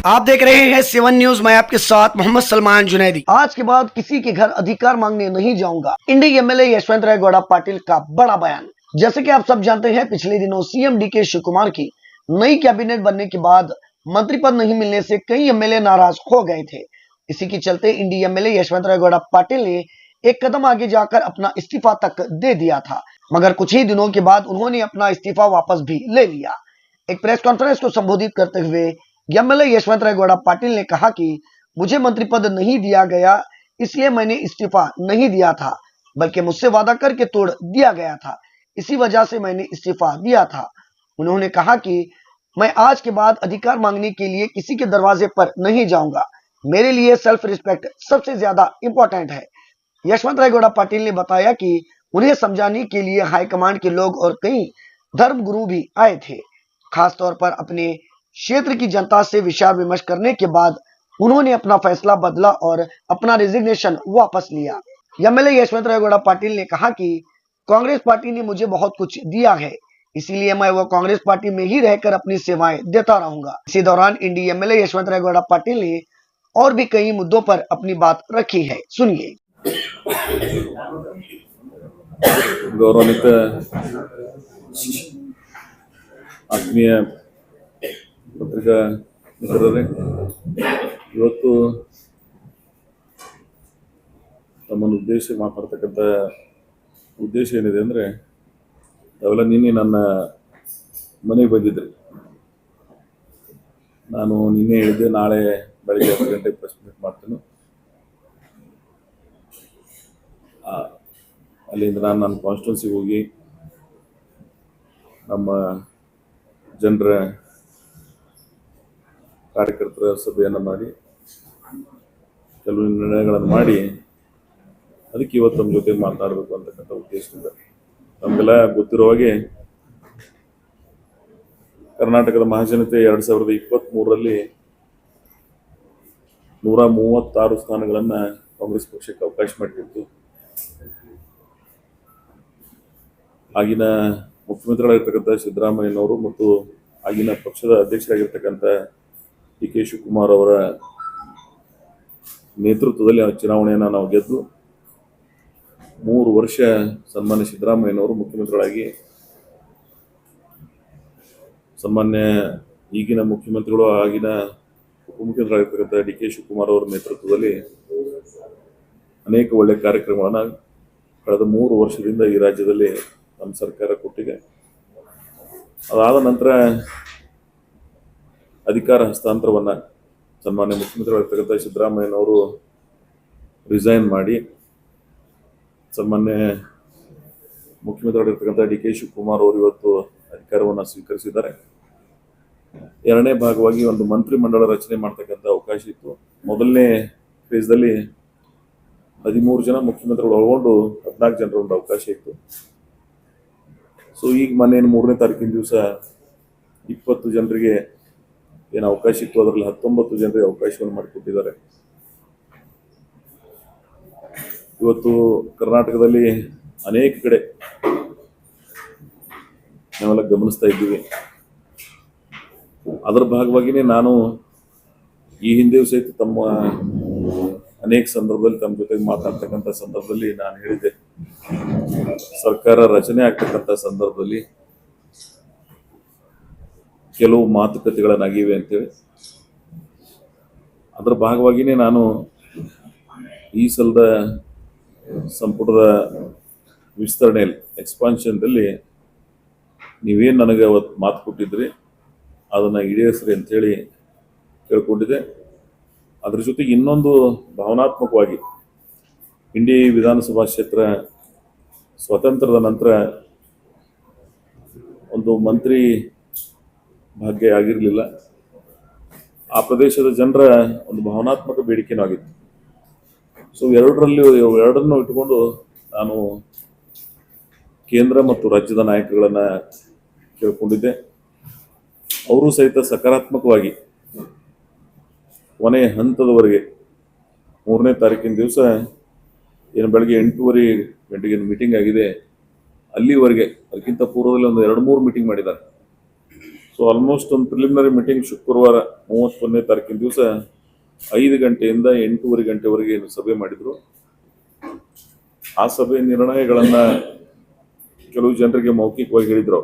आप देख रहे हैं 7 न्यूज। मैं आपके साथ मोहम्मद सलमान जुनैदी। आज के बाद किसी के घर अधिकार मांगने नहीं जाऊंगा, इंडी एमएलए यशवंत राय गौड़ा पाटिल का बड़ा बयान। जैसे कि आप सब जानते हैं, पिछले दिनों सीएम डीके शिव कुमार की नई कैबिनेट बनने के बाद मंत्री पद नहीं मिलने से कई एमएलए नाराज हो गए थे। इसी के चलते इंडी एमएलए यशवंत राय गौड़ा पाटिल ने एक कदम आगे जाकर अपना इस्तीफा तक दे दिया था, मगर कुछ ही दिनों के बाद उन्होंने अपना इस्तीफा वापस भी ले लिया। एक प्रेस कॉन्फ्रेंस को संबोधित करते हुए एमएलए यशवंत राय गौड़ा पाटिल ने कहा कि मुझे मंत्री पद नहीं दिया गया, इसलिए मैंने इस्तीफा नहीं दिया था, बल्कि मुझसे वादा करके तोड़ दिया गया था, इसी वजह से मैंने इस्तीफा दिया था। उन्होंने कहा कि मैं आज के बाद अधिकार मांगने के लिए किसी के दरवाजे पर नहीं जाऊंगा, मेरे लिए सेल्फ रिस्पेक्ट सबसे ज्यादा इंपॉर्टेंट है। यशवंत राय गौड़ा पाटिल ने बताया कि उन्हें समझाने के लिए हाईकमांड के लोग और कई धर्म गुरु भी आए थे। खासतौर पर अपने क्षेत्र की जनता से विचार विमर्श करने के बाद उन्होंने अपना फैसला बदला और अपना रिजिग्नेशन वापस लिया। एमएलए यशवंत राय गौड़ा पाटिल ने कहा कि कांग्रेस पार्टी ने मुझे बहुत कुछ दिया है, इसीलिए मैं वो कांग्रेस पार्टी में ही रहकर अपनी सेवाएं देता रहूंगा। इसी दौरान इंडी एमएलए यशवंत राय गौड़ा पाटिल ने और भी कई मुद्दों पर अपनी बात रखी है, सुनिए। गौरवान्वित आत्मीय ಪತ್ರಿಕಾ ಮಿತ್ರರೇ, ಇವತ್ತು ತಮ್ಮನ್ನು ಉದ್ದೇಶ ಮಾತಾಡ್ತಕ್ಕಂಥ ಉದ್ದೇಶ ಏನಿದೆ ಅಂದರೆ, ತಾವೆಲ್ಲ ನಿನ್ನೆ ನನ್ನ ಮನೆಗೆ ಬಂದಿದ್ರಿ. ನಾನು ನಿನ್ನೆ ಹೇಳಿದ್ದೆ ನಾಳೆ ಬೆಳಗ್ಗೆ 10 ಗಂಟೆಗೆ ಪ್ರೆಸ್ ಮೀಟ್ ಮಾಡ್ತೀನಿ. ಅಲ್ಲಿಂದ ನಾನು ನನ್ನ ಕಾನ್ಸ್ಟಿಟ್ಯೂನ್ಸಿಗೆ ಹೋಗಿ ನಮ್ಮ ಜನರ ಕಾರ್ಯಕರ್ತರ ಸಭೆಯನ್ನು ಮಾಡಿ ಕೆಲವು ನಿರ್ಣಯಗಳನ್ನು ಮಾಡಿ ಅದಕ್ಕೆ ಇವತ್ತು ನಮ್ಮ ಜೊತೆ ಮಾತನಾಡಬೇಕು ಅಂತಕ್ಕಂಥ ಉದ್ದೇಶದಿಂದ. ನಮಗೆಲ್ಲ ಗೊತ್ತಿರೋ ಹಾಗೆ ಕರ್ನಾಟಕದ ಮಹಾಜನತೆ 2023ರಲ್ಲಿ 136 ಸ್ಥಾನಗಳನ್ನು ಕಾಂಗ್ರೆಸ್ ಪಕ್ಷಕ್ಕೆ ಅವಕಾಶ ಮಾಡಿಕೊಡ್ತು. ಆಗಿನ ಮುಖ್ಯಮಂತ್ರಿಗಳಾಗಿರ್ತಕ್ಕಂಥ ಸಿದ್ದರಾಮಯ್ಯನವರು ಮತ್ತು ಆಗಿನ ಪಕ್ಷದ ಅಧ್ಯಕ್ಷರಾಗಿರ್ತಕ್ಕಂಥ ಡಿಕೆ ಶಿವಕುಮಾರ್ ಅವರ ನೇತೃತ್ವದಲ್ಲಿ ಚುನಾವಣೆಯನ್ನು ನಾವು ಗೆದ್ದು 3 ವರ್ಷ ಸನ್ಮಾನ್ಯ ಸಿದ್ದರಾಮಯ್ಯನವರು ಮುಖ್ಯಮಂತ್ರಿಗಳಾಗಿ, ಸನ್ಮಾನ್ಯ ಈಗಿನ ಮುಖ್ಯಮಂತ್ರಿಗಳು ಆಗಿನ ಉಪಮುಖ್ಯಮಂತ್ರಿಗಳಾಗಿರ್ತಕ್ಕಂಥ ಡಿಕೆ ಶಿವಕುಮಾರ್ ಅವರ ನೇತೃತ್ವದಲ್ಲಿ ಅನೇಕ ಒಳ್ಳೆಯ ಕಾರ್ಯಕ್ರಮಗಳನ್ನು ಕಳೆದ 3 ವರ್ಷದಿಂದ ಈ ರಾಜ್ಯದಲ್ಲಿ ನಮ್ಮ ಸರ್ಕಾರ ಕೊಟ್ಟಿದೆ. ಅದಾದ ನಂತರ ಅಧಿಕಾರ ಹಸ್ತಾಂತರವನ್ನು ಸನ್ಮಾನ್ಯ ಮುಖ್ಯಮಂತ್ರಿಗಳಾಗಿರ್ತಕ್ಕಂಥ ಸಿದ್ದರಾಮಯ್ಯನವರು ರಿಸೈನ್ ಮಾಡಿ ಸನ್ಮಾನ್ಯ ಮುಖ್ಯಮಂತ್ರಿಗಳಾಗಿರ್ತಕ್ಕಂಥ ಡಿಕೆ ಶಿವಕುಮಾರ್ ಅವರು ಇವತ್ತು ಅಧಿಕಾರವನ್ನು ಸ್ವೀಕರಿಸಿದ್ದಾರೆ. ಎರಡನೇ ಭಾಗವಾಗಿ ಒಂದು ಮಂತ್ರಿಮಂಡಲ ರಚನೆ ಮಾಡ್ತಕ್ಕಂಥ ಅವಕಾಶ ಇತ್ತು. ಮೊದಲನೇ ಫೇಸ್ದಲ್ಲಿ 13 ಜನ ಮುಖ್ಯಮಂತ್ರಿಗಳು ಒಳಗೊಂಡು 14 ಜನರ ಒಂದು ಅವಕಾಶ ಇತ್ತು. ಸೊ ಈಗ ಮೊನ್ನೆ 3ನೇ ತಾರೀಕಿನ ದಿವಸ 20 ಜನರಿಗೆ ಏನು ಅವಕಾಶ ಇತ್ತು, ಅದರಲ್ಲಿ 19 ಜನರಿಗೆ ಅವಕಾಶವನ್ನು ಮಾಡಿಕೊಟ್ಟಿದ್ದಾರೆ. ಇವತ್ತು ಕರ್ನಾಟಕದಲ್ಲಿ ಅನೇಕ ಕಡೆ ನಾವೆಲ್ಲ ಗಮನಿಸ್ತಾ ಇದ್ದೀವಿ. ಅದರ ಭಾಗವಾಗಿಯೇ ನಾನು ಈ ಹಿಂದೆ ಸಹಿತ ತಮ್ಮ ಅನೇಕ ಸಂದರ್ಭದಲ್ಲಿ ತಮ್ಮ ಜೊತೆಗೆ ಮಾತಾಡ್ತಕ್ಕಂಥ ಸಂದರ್ಭದಲ್ಲಿ ನಾನು ಹೇಳಿದ್ದೆ, ಸರ್ಕಾರ ರಚನೆ ಆಗ್ತಕ್ಕಂಥ ಸಂದರ್ಭದಲ್ಲಿ ಕೆಲವು ಮಾತುಕತೆಗಳನ್ನಾಗಿವೆ ಅಂತೇಳಿ. ಅದರ ಭಾಗವಾಗಿಯೇ ನಾನು ಈ ಸಲದ ಸಂಪುಟದ ವಿಸ್ತರಣೆಯಲ್ಲಿ ಎಕ್ಸ್ಪಾನ್ಷನ್ದಲ್ಲಿ ನೀವೇನು ನನಗೆ ಅವತ್ತು ಮಾತು ಕೊಟ್ಟಿದ್ರಿ ಅದನ್ನು ಈಡೇರಿಸ್ರಿ ಅಂಥೇಳಿ ಕೇಳ್ಕೊಂಡಿದ್ದೆ. ಅದ್ರ ಜೊತೆಗೆ ಇನ್ನೊಂದು ಭಾವನಾತ್ಮಕವಾಗಿ ಇಂಡಿ ವಿಧಾನಸಭಾ ಕ್ಷೇತ್ರ ಸ್ವಾತಂತ್ರ್ಯದ ನಂತರ ಒಂದು ಮಂತ್ರಿ ಭಾಗ್ಯ ಆಗಿರಲಿಲ್ಲ. ಆ ಪ್ರದೇಶದ ಜನರ ಒಂದು ಭಾವನಾತ್ಮಕ ಬೇಡಿಕೆನೂ ಆಗಿತ್ತು. ಸೊ ಎರಡನ್ನೂ ಇಟ್ಟುಕೊಂಡು ನಾನು ಕೇಂದ್ರ ಮತ್ತು ರಾಜ್ಯದ ನಾಯಕರುಗಳನ್ನು ಕೇಳ್ಕೊಂಡಿದ್ದೆ. ಅವರು ಸಹಿತ ಸಕಾರಾತ್ಮಕವಾಗಿ ಕೊನೆಯ ಹಂತದವರೆಗೆ 3ನೇ ತಾರೀಕಿನ ದಿವಸ ಏನು ಬೆಳಗ್ಗೆ 8:30 ಗಂಟೆಗೆ ಮೀಟಿಂಗ್ ಆಗಿದೆ, ಅಲ್ಲಿವರೆಗೆ ಅದಕ್ಕಿಂತ ಪೂರ್ವದಲ್ಲಿ ಒಂದು 2-3 ಮೀಟಿಂಗ್ ಮಾಡಿದ್ದಾರೆ. ಸೊ ಆಲ್ಮೋಸ್ಟ್ ಒಂದು ಪ್ರಿಲಿಮಿನರಿ ಮೀಟಿಂಗ್ ಶುಕ್ರವಾರ 31ನೇ ತಾರೀಕಿನ ದಿವಸ 5 ಗಂಟೆಯಿಂದ 8:30 ಗಂಟೆವರೆಗೆ ಸಭೆ ಮಾಡಿದ್ರು. ಆ ಸಭೆ ನಿರ್ಣಯಗಳನ್ನ ಕೆಲವು ಜನರಿಗೆ ಮೌಖಿಕವಾಗಿ ಹೇಳಿದ್ರು,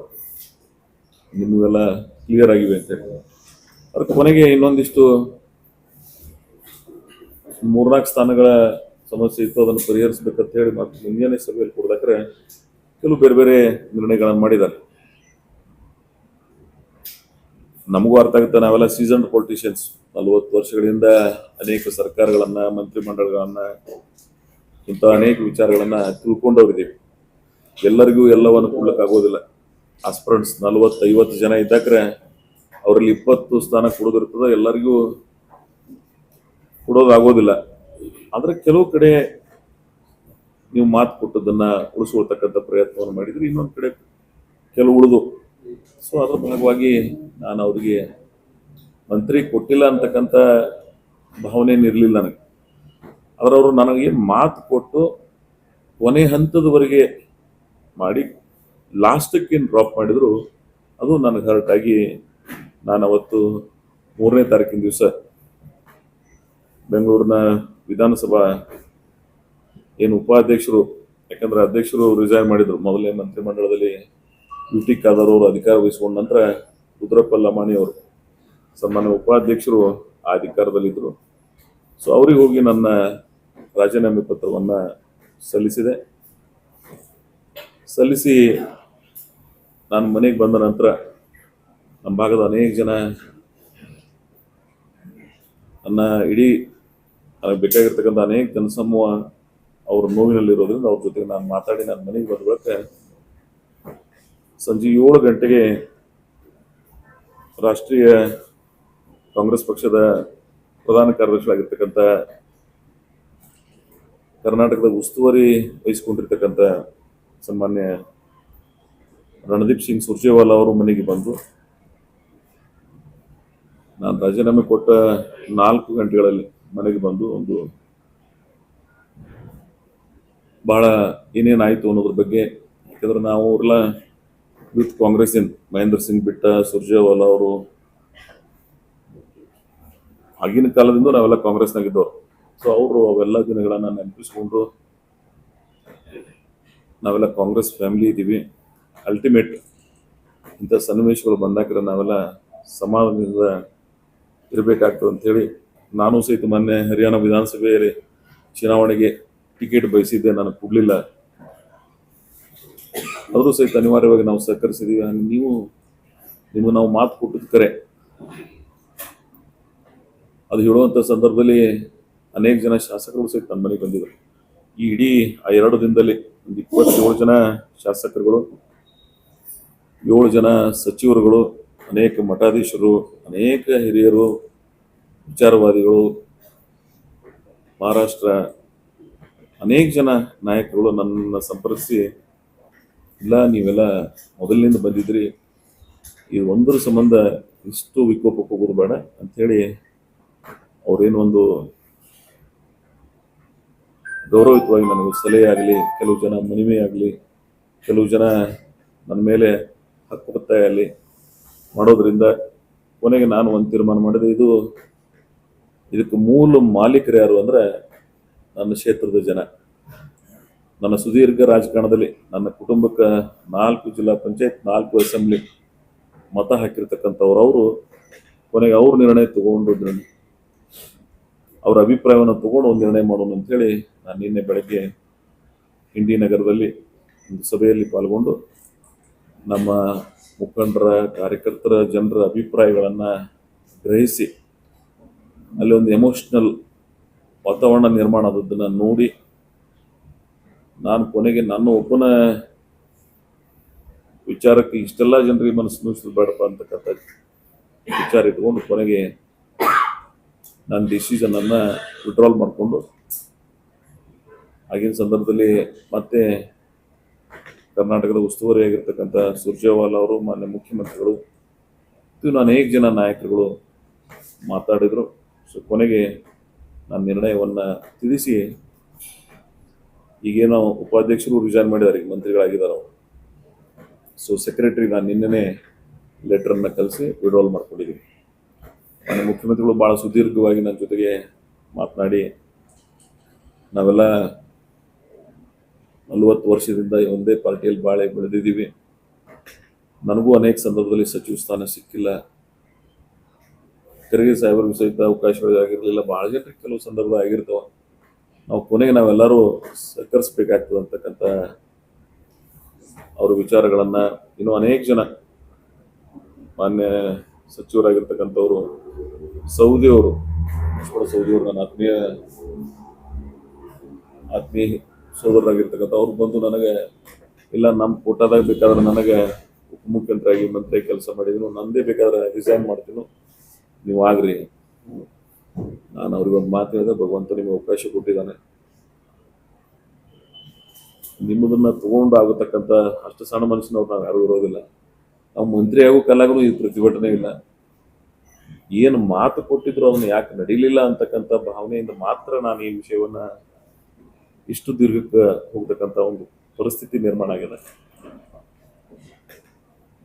ನಿಮಗೆಲ್ಲ ಕ್ಲಿಯರ್ ಆಗಿವೆ ಅಂತೇಳಿ. ಅದಕ್ಕೆ ಕೊನೆಗೆ ಇನ್ನೊಂದಿಷ್ಟು 3-4 ಸ್ಥಾನಗಳ ಸಮಸ್ಯೆ ಇತ್ತು, ಅದನ್ನು ಪರಿಹರಿಸಬೇಕಂತ ಹೇಳಿ ಮತ್ತೆ ಮುಂಜಾನೆ ಸಭೆಯಲ್ಲಿ ಕೊಡ್ದಾಕ್ರೆ ಕೆಲವು ಬೇರೆ ಬೇರೆ ನಿರ್ಣಯಗಳನ್ನು ಮಾಡಿದ್ದಾರೆ. ನಮಗೂ ಅರ್ಥ ಆಗುತ್ತೆ, ನಾವೆಲ್ಲ ಸೀಸನ್ಡ್ ಪೊಲಿಟಿಷಿಯನ್ಸ್, 40 ವರ್ಷಗಳಿಂದ ಅನೇಕ ಸರ್ಕಾರಗಳನ್ನ, ಮಂತ್ರಿಮಂಡಲಗಳನ್ನ, ಇಂಥ ಅನೇಕ ವಿಚಾರಗಳನ್ನ ತಿಳ್ಕೊಂಡವ್ರಿದ್ದೀವಿ. ಎಲ್ಲರಿಗೂ ಎಲ್ಲವನ್ನು ಕೊಡ್ಲಿಕ್ಕಾಗೋದಿಲ್ಲ. ಆಸ್ಪಿರೆಂಟ್ಸ್ 40-50 ಜನ ಇದ್ದಾಕ್ರೆ ಅವರಲ್ಲಿ 20 ಸ್ಥಾನ ಕೊಡೋದಿರ್ತದೆ, ಎಲ್ಲರಿಗೂ ಕೊಡೋದಾಗೋದಿಲ್ಲ. ಆದ್ರೆ ಕೆಲವು ಕಡೆ ನೀವು ಮಾತು ಕೊಟ್ಟದನ್ನ ಉಳಿಸ್ಕೊಳ್ತಕ್ಕಂಥ ಪ್ರಯತ್ನವನ್ನು ಮಾಡಿದ್ರಿ, ಇನ್ನೊಂದು ಕಡೆ ಕೆಲವು ಉಳಿದು. ಸೊ ಅದ್ರ ಭಾಗವಾಗಿ ನಾನು ಅವ್ರಿಗೆ ಮಂತ್ರಿ ಕೊಟ್ಟಿಲ್ಲ ಅಂತಕ್ಕಂಥ ಭಾವನೆ ಇರಲಿಲ್ಲ ನನಗೆ. ಆದ್ರೆ ಅವರು ನನಗೆ ಮಾತು ಕೊಟ್ಟು ಕೊನೆ ಹಂತದವರೆಗೆ ಮಾಡಿ ಲಾಸ್ಟಕ್ಕೆ ಡ್ರಾಪ್ ಮಾಡಿದ್ರು, ಅದು ನನಗೆ ಹರ್ಟ್ ಆಗಿ ನಾನು ಅವತ್ತು 3ನೇ ತಾರೀಕಿನ ದಿವಸ ಬೆಂಗಳೂರಿನ ವಿಧಾನಸಭಾ ಏನು ಉಪಾಧ್ಯಕ್ಷರು, ಯಾಕಂದ್ರೆ ಅಧ್ಯಕ್ಷರು ರಿಸೈನ್ ಮಾಡಿದ್ರು ಮೊದಲನೇ ಮಂತ್ರಿಮಂಡಲದಲ್ಲಿ, ಯುಟಿ ಖಾದರ್ ಅವರು ಅಧಿಕಾರ ವಹಿಸಿಕೊಂಡ ನಂತರ ರುದ್ರಪ್ಪ ಲಮಾಣಿ ಅವರು ಸನ್ಮಾನ್ಯ ಉಪಾಧ್ಯಕ್ಷರು ಆ ಅಧಿಕಾರದಲ್ಲಿದ್ದರು. ಸೊ ಅವ್ರಿಗೆ ಹೋಗಿ ನನ್ನ ರಾಜೀನಾಮೆ ಪತ್ರವನ್ನು ಸಲ್ಲಿಸಿ ನಾನು ಮನೆಗೆ ಬಂದ ನಂತರ ನಮ್ಮ ಭಾಗದ ಅನೇಕ ಜನ ನನ್ನ ಇಡೀ ಬೇಕಾಗಿರ್ತಕ್ಕಂಥ ಅನೇಕ ಜನಸಮೂಹ ಅವ್ರ ನೋವಿನಲ್ಲಿರೋದ್ರಿಂದ ಅವ್ರ ಜೊತೆಗೆ ನಾನು ಮಾತಾಡಿ ನನ್ನ ಮನೆಗೆ ಬಂದ ಬಳಿಕ ಸಂಜೆ 7 ಗಂಟೆಗೆ ರಾಷ್ಟ್ರೀಯ ಕಾಂಗ್ರೆಸ್ ಪಕ್ಷದ ಪ್ರಧಾನ ಕಾರ್ಯದರ್ಶಿಯಾಗಿರ್ತಕ್ಕಂಥ ಕರ್ನಾಟಕದ ಉಸ್ತುವಾರಿ ವಹಿಸಿಕೊಂಡಿರ್ತಕ್ಕಂಥ ಸನ್ಮಾನ್ಯ ರಣದೀಪ್ ಸಿಂಗ್ ಸುರ್ಜೇವಾಲಾ ಅವರು ಮನೆಗೆ ಬಂದು ನಾನು ರಾಜೀನಾಮೆ ಕೊಟ್ಟ 4 ಗಂಟೆಗಳಲ್ಲಿ ಮನೆಗೆ ಬಂದು ಒಂದು ಬಹಳ ಏನೇನಾಯಿತು ಅನ್ನೋದ್ರ ಬಗ್ಗೆ, ಯಾಕಂದ್ರೆ ನಾವು ಅವರೆಲ್ಲ ಯೂತ್ ಕಾಂಗ್ರೆಸ್ಸಿನ ಮಹೇಂದ್ರ ಸಿಂಗ್ ಬಿಟ್ಟ ಸುರ್ಜೇವಾಲಾ ಅವರು ಆಗಿನ ಕಾಲದಿಂದ ನಾವೆಲ್ಲ ಕಾಂಗ್ರೆಸ್ನಾಗಿದ್ದವ್ರು. ಸೊ ಅವರು ಅವೆಲ್ಲ ದಿನಗಳನ್ನ ನೆನಪಿಸ್ಕೊಂಡು ನಾವೆಲ್ಲ ಕಾಂಗ್ರೆಸ್ ಫ್ಯಾಮಿಲಿ ಇದ್ದೀವಿ. ಅಲ್ಟಿಮೇಟ್ ಇಂಥ ಸನ್ನಿವೇಶಗಳು ಬಂದಾಕ್ರೆ ನಾವೆಲ್ಲ ಸಮಾಧಾನದಿಂದ ಇರಬೇಕಾಗ್ತದೆ ಅಂಥೇಳಿ ನಾನು ಸಹಿತ ಮೊನ್ನೆ ಹರಿಯಾಣ ವಿಧಾನಸಭೆಯಲ್ಲಿ ಚುನಾವಣೆಗೆ ಟಿಕೆಟ್ ಬಯಸಿದ್ದೆ, ನನಗೆ ಕೊಡಲಿಲ್ಲ. ಆದರೂ ಸಹಿತ ಅನಿವಾರ್ಯವಾಗಿ ನಾವು ಸಹಕರಿಸಿದ್ದೀವಿ. ನಿಮಗೆ ನಾವು ಮಾತು ಕೊಟ್ಟಿದ್ದು ಕರೆ. ಅದು ಹೇಳುವಂಥ ಸಂದರ್ಭದಲ್ಲಿ ಅನೇಕ ಜನ ಶಾಸಕರು ಸಹಿತ ನಮ್ಮ ಮನೆಗೆ ಬಂದಿದ್ದರು. ಈ ಇಡೀ ಆ 2 ದಿನದಲ್ಲಿ ಒಂದು 27 ಜನ ಶಾಸಕರುಗಳು, 7 ಜನ ಸಚಿವರುಗಳು, ಅನೇಕ ಮಠಾಧೀಶರು, ಅನೇಕ ಹಿರಿಯರು, ವಿಚಾರವಾದಿಗಳು, ಮಹಾರಾಷ್ಟ್ರ ಅನೇಕ ಜನ ನಾಯಕರುಗಳು ನನ್ನನ್ನು ಸಂಪರ್ಕಿಸಿ, ಇಲ್ಲ ನೀವೆಲ್ಲ ಮೊದಲಿನಿಂದ ಬಂದಿದ್ರಿ, ಇದು ಒಂದರ ಸಂಬಂಧ ಇಷ್ಟು ವಿಕೋಪಕ್ಕೆ ಹೋಗೋದು ಬೇಡ ಅಂಥೇಳಿ ಅವ್ರೇನು ಒಂದು ಗೌರವಯುತವಾಗಿ ನನಗೆ ಸಲಹೆ ಆಗಲಿ, ಕೆಲವು ಜನ ಮನವಿ ಆಗಲಿ, ಕೆಲವು ಜನ ನನ್ನ ಮೇಲೆ ಹಕ್ಕೊತ್ತಾಯ ಆಗಲಿ ಮಾಡೋದ್ರಿಂದ ಕೊನೆಗೆ ನಾನು ಒಂದು ತೀರ್ಮಾನ ಮಾಡಿದೆ. ಇದಕ್ಕೆ ಮೂಲ ಮಾಲೀಕರು ಯಾರು ಅಂದರೆ ನನ್ನ ಕ್ಷೇತ್ರದ ಜನ. ನನ್ನ ಸುದೀರ್ಘ ರಾಜಕಾರಣದಲ್ಲಿ ನನ್ನ ಕುಟುಂಬಕ್ಕೆ 4 ಜಿಲ್ಲಾ ಪಂಚಾಯತ್, 4 ಅಸೆಂಬ್ಲಿ ಮತ ಹಾಕಿರ್ತಕ್ಕಂಥವ್ರು. ಅವರು ಕೊನೆಗೆ ಅವ್ರ ನಿರ್ಣಯ ತಗೊಂಡು ಅವ್ರ ಅಭಿಪ್ರಾಯವನ್ನು ತಗೊಂಡು ಒಂದು ನಿರ್ಣಯ ಮಾಡೋಣ ಅಂಥೇಳಿ ನಾನು ನಿನ್ನೆ ಬೆಳಗ್ಗೆ ಇಂಡಿ ನಗರದಲ್ಲಿ ಒಂದು ಸಭೆಯಲ್ಲಿ ಪಾಲ್ಗೊಂಡು ನಮ್ಮ ಮುಖಂಡರ, ಕಾರ್ಯಕರ್ತರ, ಜನರ ಅಭಿಪ್ರಾಯಗಳನ್ನು ಗ್ರಹಿಸಿ ಅಲ್ಲಿ ಒಂದು ಎಮೋಷ್ನಲ್ ವಾತಾವರಣ ನಿರ್ಮಾಣ ಆದದ್ದನ್ನು ನೋಡಿ ನಾನು ಕೊನೆಗೆ ನನ್ನ ಒಬ್ಬನ ವಿಚಾರಕ್ಕೆ ಇಷ್ಟೆಲ್ಲ ಜನರಿಗೆ ಮನಸ್ಸು ನೋಯಿಸೋದು ಬೇಡಪ್ಪ ಅಂತಕ್ಕಂಥ ವಿಚಾರ ಇಟ್ಕೊಂಡು ಕೊನೆಗೆ ನಾನು ಡಿಸಿಷನನ್ನು ವಿಡ್ರಾಲ್ ಮಾಡಿಕೊಂಡು ಆಗಿನ ಸಂದರ್ಭದಲ್ಲಿ ಮತ್ತೆ ಕರ್ನಾಟಕದ ಉಸ್ತುವಾರಿಯಾಗಿರ್ತಕ್ಕಂಥ ಸುರ್ಜೇವಾಲಾ ಅವರು, ಮಾನ್ಯ ಮುಖ್ಯಮಂತ್ರಿಗಳು, ಇನ್ನು ಅನೇಕ ಜನ ನಾಯಕರುಗಳು ಮಾತಾಡಿದರು. ಸೊ ಕೊನೆಗೆ ನಾನು ನಿರ್ಣಯವನ್ನು ತಿಳಿಸಿ, ಈಗೇನೋ ಉಪಾಧ್ಯಕ್ಷರು ರಿಸೈನ್ ಮಾಡಿದ್ದಾರೆ, ಈಗ ಮಂತ್ರಿಗಳಾಗಿದ್ದಾರೆ ಅವರು. ಸೊ ಸೆಕ್ರೆಟರಿ ನಾನು ನಿನ್ನೆ ಲೆಟರನ್ನು ಕಳಿಸಿ ವಿಡ್ರಾಲ್ ಮಾಡ್ಕೊಂಡಿದ್ದೀವಿ. ಮಾನ್ಯ ಮುಖ್ಯಮಂತ್ರಿಗಳು ಭಾಳ ಸುದೀರ್ಘವಾಗಿ ನನ್ನ ಜೊತೆಗೆ ಮಾತನಾಡಿ, ನಾವೆಲ್ಲ 40 ವರ್ಷದಿಂದ ಒಂದೇ ಪಾರ್ಟಿಯಲ್ಲಿ ಬಾಳೆ ಬೆಳೆದಿದ್ದೀವಿ, ನನಗೂ ಅನೇಕ ಸಂದರ್ಭದಲ್ಲಿ ಸಚಿವ ಸ್ಥಾನ ಸಿಕ್ಕಿಲ್ಲ, ಖರ್ಗೆ ಸಾಹೇಬರಿಗೂ ಸಹಿತ ಅವಕಾಶಗಳು ಆಗಿರಲಿಲ್ಲ, ಭಾಳ ಜನರಿಗೆ ಕೆಲವು ಸಂದರ್ಭ ಆಗಿರ್ತಾವೆ, ನಾವು ಕೊನೆಗೆ ನಾವೆಲ್ಲರೂ ಸಹಕರಿಸ್ಬೇಕಾಗ್ತದೆ ಅಂತಕ್ಕಂಥ ಅವ್ರ ವಿಚಾರಗಳನ್ನು ಇನ್ನೂ ಅನೇಕ ಜನ ಮಾನ್ಯ ಸಚಿವರಾಗಿರ್ತಕ್ಕಂಥವ್ರು ಸೌದಿಯವರು ನನ್ನ ಆತ್ಮೀಯ ಸೋದರರಾಗಿರ್ತಕ್ಕಂಥ ಅವ್ರು ಬಂದು ನನಗೆ, ಇಲ್ಲ ನಮ್ಮ ಕೋಟಾದಾಗ ಬೇಕಾದ್ರೆ ನನಗೆ ಉಪಮುಖ್ಯಮಂತ್ರಿಯಾಗಿ ಮಂತ್ರಿ ಕೆಲಸ ಮಾಡಿದ್ರು, ನಂದೇ ಬೇಕಾದ್ರೆ ರಿಸೈನ್ ಮಾಡ್ತೀನಿ, ನೀವು ಆಗ್ರಿ. ನಾನು ಅವ್ರಿಗೆ ಒಂದು ಮಾತು ಹೇಳಿದೆ, ಭಗವಂತ ನಿಮಗೆ ಅವಕಾಶ ಕೊಟ್ಟಿದ್ದಾನೆ, ನಿಮ್ಮದನ್ನ ತಗೊಂಡು ಆಗತಕ್ಕಂಥ ಅಷ್ಟು ಸಣ್ಣ ಮನುಷ್ಯನವ್ರು ನಾವು ಯಾರು ಇರೋದಿಲ್ಲ, ನಾವು ಮಂತ್ರಿ ಆಗೋ ಕಾಲಾಗೂ ಈ ಪ್ರತಿಭಟನೆ ಇಲ್ಲ, ಏನು ಮಾತು ಕೊಟ್ಟಿದ್ರು ಅದನ್ನ ಯಾಕೆ ನಡೀಲಿಲ್ಲ ಅಂತಕ್ಕಂಥ ಭಾವನೆಯಿಂದ ಮಾತ್ರ ನಾನು ಈ ವಿಷಯವನ್ನ ಇಷ್ಟು ದೀರ್ಘಕ್ಕೆ ಹೋಗ್ತಕ್ಕಂಥ ಒಂದು ಪರಿಸ್ಥಿತಿ ನಿರ್ಮಾಣ ಆಗಿದೆ.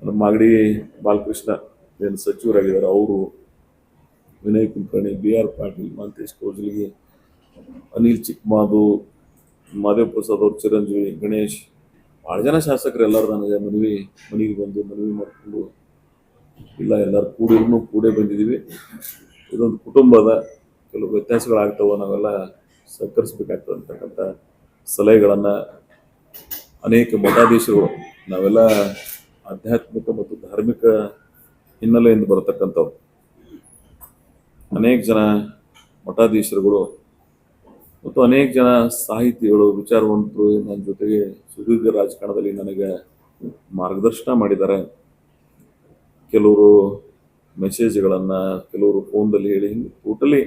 ನಮ್ಮ ಮಾಗಡಿ ಬಾಲಕೃಷ್ಣ ಏನು ಸಚಿವರಾಗಿದ್ದಾರೆ, ಅವರು, ವಿನಯ್ ಕುಲಕರ್ಣಿ, BR ಪಾಟೀಲ್, ಮಂತೇಶ್ ಕೋಜಲಿಗಿ, ಅನಿಲ್ ಚಿಕ್ಕಮಾದು, ಮಾದೇವ್ ಪ್ರಸಾದ್ ಅವ್ರ ಚಿರಂಜೀವಿ, ಗಣೇಶ್, ಭಾಳ ಜನ ಶಾಸಕರು ಎಲ್ಲರೂ ನನಗೆ ಮನೆಗೆ ಬಂದು ಮನವಿ ಮಾಡಿಕೊಂಡು, ಇಲ್ಲ ಎಲ್ಲರೂ ಕೂಡೇ ಬಂದಿದ್ದೀವಿ, ಇದೊಂದು ಕುಟುಂಬದ ಕೆಲವು ವ್ಯತ್ಯಾಸಗಳಾಗ್ತಾವ, ನಾವೆಲ್ಲ ಸಹಕರಿಸ್ಬೇಕಾಗ್ತದೆ ಅಂತಕ್ಕಂಥ ಸಲಹೆಗಳನ್ನು ಅನೇಕ ಮಠಾಧೀಶರುಗಳು, ನಾವೆಲ್ಲ ಆಧ್ಯಾತ್ಮಿಕ ಮತ್ತು ಧಾರ್ಮಿಕ ಹಿನ್ನೆಲೆಯಿಂದ ಬರತಕ್ಕಂಥವ್ರು, ಅನೇಕ ಜನ ಮಠಾಧೀಶರುಗಳು ಮತ್ತು ಅನೇಕ ಜನ ಸಾಹಿತಿಗಳು, ವಿಚಾರವಂತರು ನನ್ನ ಜೊತೆಗೆ ಸುದೀರ್ಘ ರಾಜಕಾರಣದಲ್ಲಿ ನನಗೆ ಮಾರ್ಗದರ್ಶನ ಮಾಡಿದ್ದಾರೆ. ಕೆಲವರು ಮೆಸೇಜ್ಗಳನ್ನು, ಕೆಲವರು ಫೋನ್ದಲ್ಲಿ ಹೇಳಿ, ಹಿಂಗೆ ಟೋಟಲಿ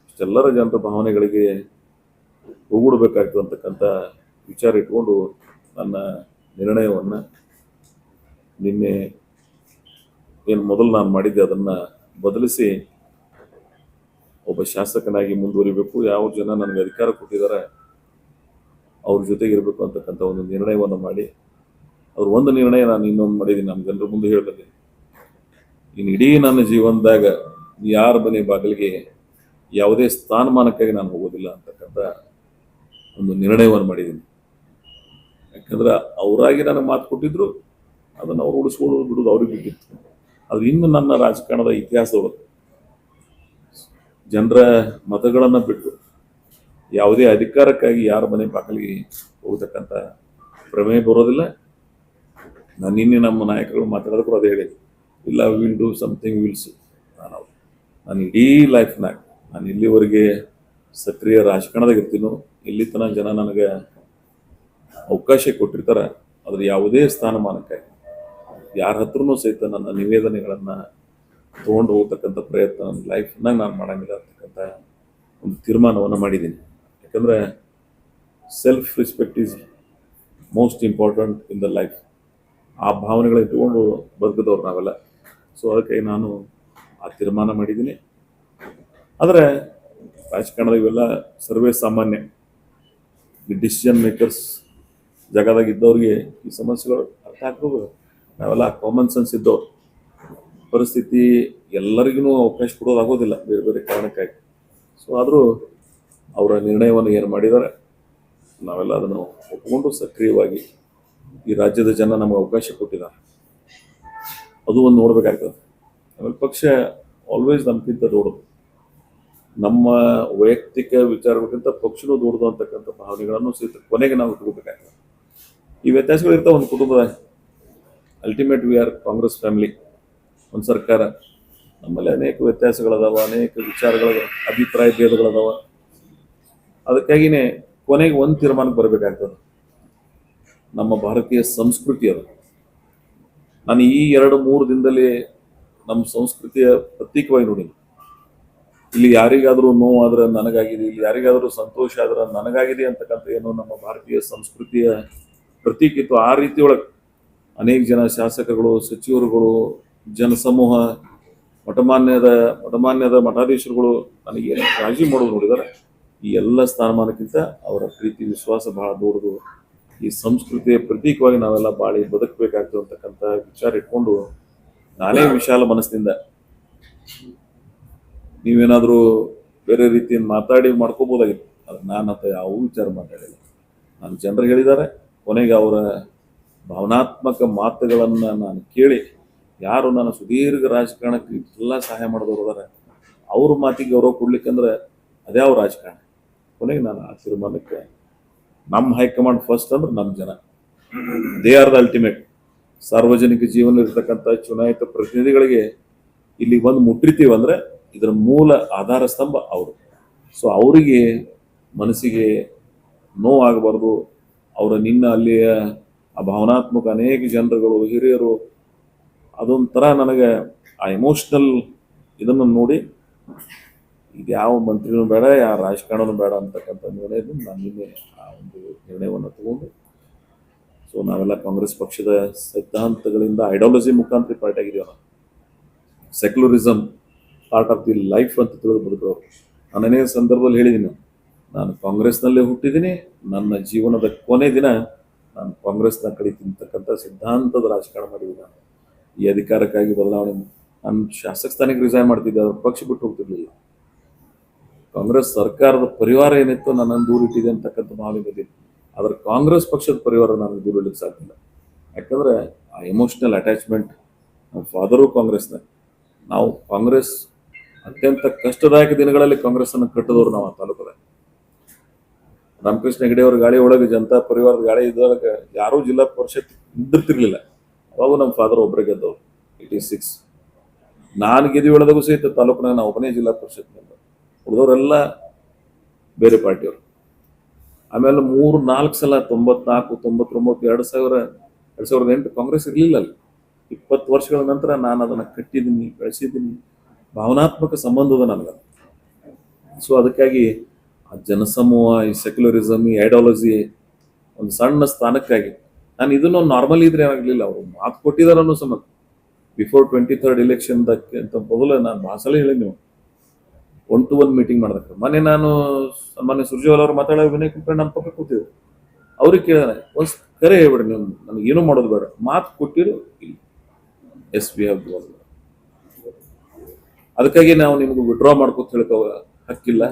ಇಷ್ಟೆಲ್ಲರ ಜನರ ಭಾವನೆಗಳಿಗೆ ಹೋಗೂಡಬೇಕಾಗ್ತದೆ ಅಂತಕ್ಕಂಥ ವಿಚಾರ ಇಟ್ಕೊಂಡು ನನ್ನ ನಿರ್ಣಯವನ್ನು ನಿನ್ನೆ ಏನು ಮೊದಲು ನಾನು ಮಾಡಿದ್ದೆ ಅದನ್ನು ಬದಲಿಸಿ ಒಬ್ಬ ಶಾಸಕನಾಗಿ ಮುಂದುವರಿಬೇಕು, ಯಾವ ಜನ ನನಗೆ ಅಧಿಕಾರ ಕೊಟ್ಟಿದ್ದಾರೆ ಅವ್ರ ಜೊತೆಗೆ ಇರಬೇಕು ಅಂತಕ್ಕಂಥ ಒಂದು ನಿರ್ಣಯವನ್ನು ಮಾಡಿ, ಅವ್ರ ಒಂದು ನಿರ್ಣಯ ನಾನು ಇನ್ನೊಂದು ಮಾಡಿದ್ದೀನಿ, ನಮ್ಮ ಜನರ ಮುಂದೆ ಹೇಳಿದೆ, ಇನ್ನು ಇಡೀ ನನ್ನ ಜೀವನದಾಗ ಯಾರ ಮನೆ ಬಾಗಿಲಿಗೆ ಯಾವುದೇ ಸ್ಥಾನಮಾನಕ್ಕಾಗಿ ನಾನು ಹೋಗೋದಿಲ್ಲ ಅಂತಕ್ಕಂಥ ಒಂದು ನಿರ್ಣಯವನ್ನು ಮಾಡಿದ್ದೀನಿ. ಯಾಕಂದ್ರೆ ಅವರಾಗಿ ನನಗೆ ಮಾತು ಕೊಟ್ಟಿದ್ರು, ಅದನ್ನು ಅವ್ರು ಉಳಿಸ್ಕೊಳ್ಳೋದು ಬಿಡೋದು ಅವ್ರಿಗೆ ಬಿಟ್ಟಿತ್ತು. ಅದು ಇನ್ನು ನನ್ನ ರಾಜಕಾರಣದ ಇತಿಹಾಸದೊಳಗೆ ಜನರ ಮತಗಳನ್ನು ಬಿಟ್ಟು ಯಾವುದೇ ಅಧಿಕಾರಕ್ಕಾಗಿ ಯಾರ ಮನೆ ಬಾಗಿಲಿಗೆ ಹೋಗ್ತಕ್ಕಂಥ ಪ್ರಮೇಯ ಬರೋದಿಲ್ಲ. ನಾನು ನಿನ್ನೆ ನಮ್ಮ ನಾಯಕರುಗಳು ಮಾತಾಡೋದಕ್ಕೂ ಅದೇ ಹೇಳಿ, ಇಲ್ಲ ವಿಲ್ ಡೂ ಸಮಥಿಂಗ್ ವಿಲ್ಸ್. ನಾನು ಇಡೀ ಲೈಫ್ನಾಗ ನಾನು ಇಲ್ಲಿವರೆಗೆ ಸಕ್ರಿಯ ರಾಜಕಾರಣದಾಗ ಇರ್ತೀನೋ, ಇಲ್ಲಿ ತನಕ ಜನ ನನಗೆ ಅವಕಾಶ ಕೊಟ್ಟಿರ್ತಾರೆ, ಅದ್ರ ಯಾವುದೇ ಸ್ಥಾನಮಾನಕ್ಕಾಗಿ ಯಾರ ಹತ್ರನೂ ಸಹಿತ ನನ್ನ ನಿವೇದನೆಗಳನ್ನು ತೊಗೊಂಡು ಹೋಗ್ತಕ್ಕಂಥ ಪ್ರಯತ್ನ ನನ್ನ ಲೈಫ್ನಾಗ ನಾನು ಮಾಡೋಂಗಿಲ್ಲ ಅಂತಕ್ಕಂಥ ಒಂದು ತೀರ್ಮಾನವನ್ನು ಮಾಡಿದ್ದೀನಿ. ಯಾಕಂದರೆ self respect is most important in the life. ಆ ಭಾವನೆಗಳನ್ನ ಇಟ್ಕೊಂಡು ಬದುಕಿದವ್ರು ನಾವೆಲ್ಲ. ಸೊ ಅದಕ್ಕೆ ನಾನು ಆ ತೀರ್ಮಾನ ಮಾಡಿದ್ದೀನಿ. ಆದರೆ ರಾಜಕಾರಣದ ಇವೆಲ್ಲ ಸರ್ವೇ ಸಾಮಾನ್ಯ, ಈ ಡಿಸಿಷನ್ ಮೇಕರ್ಸ್ ಜಾಗದಾಗ ಇದ್ದವ್ರಿಗೆ ಈ ಸಮಸ್ಯೆಗಳು ಅರ್ಥ ಆಗ್ತದೆ. ನಾವೆಲ್ಲ ಕಾಮನ್ ಸೆನ್ಸ್ ಇದ್ದವ್ರು, ಪರಿಸ್ಥಿತಿ ಎಲ್ಲರಿಗೂ ಅವಕಾಶ ಕೊಡೋದಾಗೋದಿಲ್ಲ ಬೇರೆ ಬೇರೆ ಕಾರಣಕ್ಕಾಗಿ. ಸೊ ಆದರೂ ಅವರ ನಿರ್ಣಯವನ್ನು ಏನು ಮಾಡಿದ್ದಾರೆ ನಾವೆಲ್ಲ ಅದನ್ನು ಒಪ್ಪಿಕೊಂಡು ಸಕ್ರಿಯವಾಗಿ ಈ ರಾಜ್ಯದ ಜನ ನಮಗೆ ಅವಕಾಶ ಕೊಟ್ಟಿದ್ದಾರೆ, ಅದು ಒಂದು ನೋಡಬೇಕಾಗ್ತದೆ. ಆಮೇಲೆ ಪಕ್ಷ ಆಲ್ವೇಸ್ ನಮ್ಗಿಂತ ದೊಡ್ಡದು, ನಮ್ಮ ವೈಯಕ್ತಿಕ ವಿಚಾರಗಳಿಗಿಂತ ಪಕ್ಷನೂ ದೊಡ್ಡದು ಅಂತಕ್ಕಂಥ ಭಾವನೆಗಳನ್ನು ಸಹಿತ ಕೊನೆಗೆ ನಾವು ಇಟ್ಕೋಬೇಕಾಗ್ತದೆ. ಈ ವ್ಯತ್ಯಾಸಗಳು ಇರ್ತಾವೆ ಒಂದು ಕುಟುಂಬದಾಗ. Ultimate we are Congress family, ಒಂದು ಸರ್ಕಾರ, ನಮ್ಮಲ್ಲಿ ಅನೇಕ ವ್ಯತ್ಯಾಸಗಳದಾವ, ಅನೇಕ ವಿಚಾರಗಳ ಅಭಿಪ್ರಾಯ ಭೇದಗಳದಾವ. ಅದಕ್ಕಾಗಿಯೇ ಕೊನೆಗೆ ಒಂದು ತೀರ್ಮಾನಕ್ಕೆ ಬರಬೇಕಾಗ್ತದೆ. ನಮ್ಮ ಭಾರತೀಯ ಸಂಸ್ಕೃತಿ ಅದು. ನಾನು ಈ 2-3 ದಿನದಲ್ಲಿ ನಮ್ಮ ಸಂಸ್ಕೃತಿಯ ಪ್ರತೀಕವಾಗಿ ನೋಡಿ, ಇಲ್ಲಿ ಯಾರಿಗಾದರೂ ನೋವಾದ್ರೆ ನನಗಾಗಿದೆ, ಇಲ್ಲಿ ಯಾರಿಗಾದರೂ ಸಂತೋಷ ಆದ್ರೆ ನನಗಾಗಿದೆ ಅಂತಕ್ಕಂಥ ಏನು ನಮ್ಮ ಭಾರತೀಯ ಸಂಸ್ಕೃತಿಯ ಪ್ರತೀಕ ಇತ್ತು. ಆ ರೀತಿಯೊಳಗೆ ಅನೇಕ ಜನ ಶಾಸಕರುಗಳು, ಸಚಿವರುಗಳು, ಜನಸಮೂಹ, ಮಠಮಾನ್ಯದ ಮಠಾಧೀಶರುಗಳು ನನಗೇನು ಕಾಳಜಿ ಮಾಡೋದು ನೋಡಿದ್ದಾರೆ. ಈ ಎಲ್ಲ ಸ್ಥಾನಮಾನಕ್ಕಿಂತ ಅವರ ಪ್ರೀತಿ ವಿಶ್ವಾಸ ಬಹಳ ದೊಡ್ಡದು. ಈ ಸಂಸ್ಕೃತಿಯ ಪ್ರತೀಕವಾಗಿ ನಾವೆಲ್ಲ ಬಾಳಿ ಬದುಕಬೇಕಾಗ್ತದೆ ಅಂತಕ್ಕಂಥ ವಿಚಾರ ಇಟ್ಕೊಂಡು ನಾನೇ ವಿಶಾಲ ಮನಸ್ಸಿನಿಂದ ನೀವೇನಾದರೂ ಬೇರೆ ರೀತಿಯಿಂದ ಮಾತಾಡಿ ಮಾಡ್ಕೋಬೋದಾಗಿತ್ತು. ಅದು ನಾನು ಅಂತ ಯಾವ ವಿಚಾರ ಮಾತಾಡಿಲ್ಲ. ನಾನು ಜನರು ಹೇಳಿದ್ದಾರೆ, ಕೊನೆಗೆ ಅವರ ಭಾವನಾತ್ಮಕ ಮಾತುಗಳನ್ನು ನಾನು ಕೇಳಿ, ಯಾರು ನಾನು ಸುದೀರ್ಘ ರಾಜಕಾರಣಕ್ಕೆ ಎಲ್ಲ ಸಹಾಯ ಮಾಡಿದವರು ಅದಾರೆ, ಅವ್ರ ಮಾತಿಗೆ ಗೌರವ ಕೊಡ್ಲಿಕ್ಕಂದ್ರೆ ಅದ್ಯಾವ ರಾಜಕಾರಣ. ಕೊನೆಗೆ ನಾನು ಆ ತೀರ್ಮಾನಕ್ಕೆ, ನಮ್ಮ ಹೈಕಮಾಂಡ್ ಫಸ್ಟ್ ಅಂದ್ರೆ ನಮ್ಮ ಜನ, ದೇ ಆರ್ ದ ಅಲ್ಟಿಮೇಟ್. ಸಾರ್ವಜನಿಕ ಜೀವನ ಇರ್ತಕ್ಕಂಥ ಚುನಾಯಿತ ಪ್ರತಿನಿಧಿಗಳಿಗೆ ಇಲ್ಲಿ ಬಂದು ಮುಟ್ಟಿರ್ತೀವಂದ್ರೆ ಇದರ ಮೂಲ ಆಧಾರ ಸ್ತಂಭ ಅವರು. ಸೊ ಅವರಿಗೆ ಮನಸ್ಸಿಗೆ ನೋವಾಗಬಾರ್ದು. ಅವರ ನಿನ್ನ ಅಲ್ಲಿಯ ಆ ಭಾವನಾತ್ಮಕ ಅನೇಕ ಜನರುಗಳು, ಹಿರಿಯರು, ಅದೊಂಥರ ನನಗೆ ಆ ಎಮೋಷ್ನಲ್ ಇದನ್ನು ನೋಡಿ ಇದು ಯಾವ ಮಂತ್ರಿನೂ ಬೇಡ, ಯಾವ ರಾಜಕಾರಣನೂ ಬೇಡ ಅಂತಕ್ಕಂಥ ನಿರ್ಣಯದಿಂದ ನಾನು ನಿನ್ನೆ ಆ ಒಂದು ನಿರ್ಣಯವನ್ನು ತಗೊಂಡು, ಸೊ ನಾವೆಲ್ಲ ಕಾಂಗ್ರೆಸ್ ಪಕ್ಷದ ಸಿದ್ಧಾಂತಗಳಿಂದ ಐಡಿಯಾಲಜಿ ಮುಖಾಂತರ ಪಾರ್ಟಿ ಆಗಿದ್ದೀವಿ. ನಾವು secularism part of the life ಅಂತ ತಿಳಿದು ಬದುಕವರು. ನಾನು ಅನೇಕ ಸಂದರ್ಭದಲ್ಲಿ ಹೇಳಿದ್ದೀನಿ, ನಾನು ಕಾಂಗ್ರೆಸ್ನಲ್ಲೇ ಹುಟ್ಟಿದ್ದೀನಿ, ನನ್ನ ಜೀವನದ ಕೊನೆ ದಿನ ನಾನು ಕಾಂಗ್ರೆಸ್ನ ಕಡಿತಿರ್ತಕ್ಕಂಥ ಸಿದ್ಧಾಂತದ ರಾಜಕಾರಣ ಮಾಡಿದ್ದೀನಿ. ನಾನು ಈ ಅಧಿಕಾರಕ್ಕಾಗಿ ಬದಲಾವಣೆ, ನಾನು ಶಾಸಕ ಸ್ಥಾನಕ್ಕೆ ರಿಸೈನ್ ಮಾಡ್ತಿದ್ದೆ, ಅದ್ರ ಪಕ್ಷ ಬಿಟ್ಟು ಹೋಗ್ತಿರ್ಲಿಲ್ಲ. ಕಾಂಗ್ರೆಸ್ ಸರ್ಕಾರದ ಪರಿವಾರ ಏನಿತ್ತು ನನ್ನನ್ನು ದೂರ ಇಟ್ಟಿದೆ ಅಂತಕ್ಕಂಥ ಭಾವನೆ ಬಂದಿದೆ. ಆದರೆ ಕಾಂಗ್ರೆಸ್ ಪಕ್ಷದ ಪರಿವಾರ ನನಗೆ ದೂರ ಇಡಲಿಕ್ಕೆ ಸಾಧ್ಯ ಇಲ್ಲ. ಯಾಕಂದರೆ ಆ ಎಮೋಷ್ನಲ್ ಅಟ್ಯಾಚ್ಮೆಂಟ್. ನಮ್ಮ ಫಾದರು ಕಾಂಗ್ರೆಸ್ನ, ನಾವು ಕಾಂಗ್ರೆಸ್ ಅತ್ಯಂತ ಕಷ್ಟದಾಯಕ ದಿನಗಳಲ್ಲಿ ಕಾಂಗ್ರೆಸ್ಸನ್ನು ಕಟ್ಟಿದವರು ನಾವು ಆ ತಾಲೂಕದ. ರಾಮಕೃಷ್ಣ ಹೆಗಡೆ ಅವ್ರ ಗಾಳಿ ಒಳಗೆ, ಜನತಾ ಪರಿವಾರದ ಗಾಳಿ ಇದ್ದೊಳಗೆ ಯಾರೂ ಜಿಲ್ಲಾ ಪರಿಷತ್ ಇದ್ದಿರ್ತಿರ್ಲಿಲ್ಲ. ಅವಾಗ ನಮ್ಮ ಫಾದರ್ ಒಬ್ಬರೇ ಗೆದ್ದವರು 86. ನಾನು ಗೆದ್ದಿ ಒಳದಾಗೂ ಸಹಿತ ತಾಲೂಕಿನಾಗ ನಾವು ಒಬ್ಬನೇ ಜಿಲ್ಲಾ ಪರಿಷತ್ ಮೆಂಬರ್, ಉಳಿದವರೆಲ್ಲ ಬೇರೆ ಪಾರ್ಟಿಯವರು. ಆಮೇಲೆ 3-4 ಸಲ 94, 99, 2008 ಕಾಂಗ್ರೆಸ್ ಇರಲಿಲ್ಲ ಅಲ್ಲಿ. 20 ವರ್ಷಗಳ ನಂತರ ನಾನು ಅದನ್ನು ಕಟ್ಟಿದ್ದೀನಿ, ಬೆಳೆಸಿದ್ದೀನಿ. ಭಾವನಾತ್ಮಕ ಸಂಬಂಧದ ನನಗೆ. ಸೊ ಅದಕ್ಕಾಗಿ ಆ ಜನಸಮೂಹ, ಈ ಸೆಕ್ಯುಲರಿಸಮ್, ಈ ಐಡಿಯಾಲಜಿ ಒಂದು ಸಣ್ಣ ಸ್ಥಾನಕ್ಕಾಗಿ ನಾನು ಇದನ್ನು ನಾರ್ಮಲ್ ಇದ್ರೆ ಏನಾಗಲಿಲ್ಲ. ಅವರು ಮಾತು ಕೊಟ್ಟಿದ್ದಾರೆ ಅನ್ನೋ ಸಂಬಂಧ. ಬಿಫೋರ್ 23rd ಎಲೆಕ್ಷನ್ದಕ್ಕಿಂತ ಮೊದಲು ನಾನು ಭಾಳ ಸಲ ಹೇಳಿ, ನೀವು 1-to-1 ಮೀಟಿಂಗ್ ಮಾಡಿದಕ್ಕೆ. ಮೊನ್ನೆ ನಾನು ಸಾಮಾನ್ಯ ಸುರ್ಜೇವಾಲ ಅವರು ಮಾತಾಡೋ ವಿನಯ್ ಕುಲಕರ್ಣಿ ನನ್ನ ಪಕ್ಕ ಕೂತಿದ್ರು. ಅವ್ರಿಗೆ ಕೇಳಿದಾನೆ, ಒಂದು ಕರೆ ಹೇಳ್ಬೇಡಿ, ನೀವು ನನಗೆ ಏನೂ ಮಾಡೋದು ಬೇಡ, ಮಾತು ಕೊಟ್ಟಿರು ಇಲ್ಲಿ. Yes we have given. ಅದಕ್ಕಾಗಿ ನಾವು ನಿಮ್ಗೆ ವಿಡ್ರಾ ಮಾಡ್ಕೊತ ಹೇಳ್ಕೋ ಹಕ್ಕಿಲ್ಲ.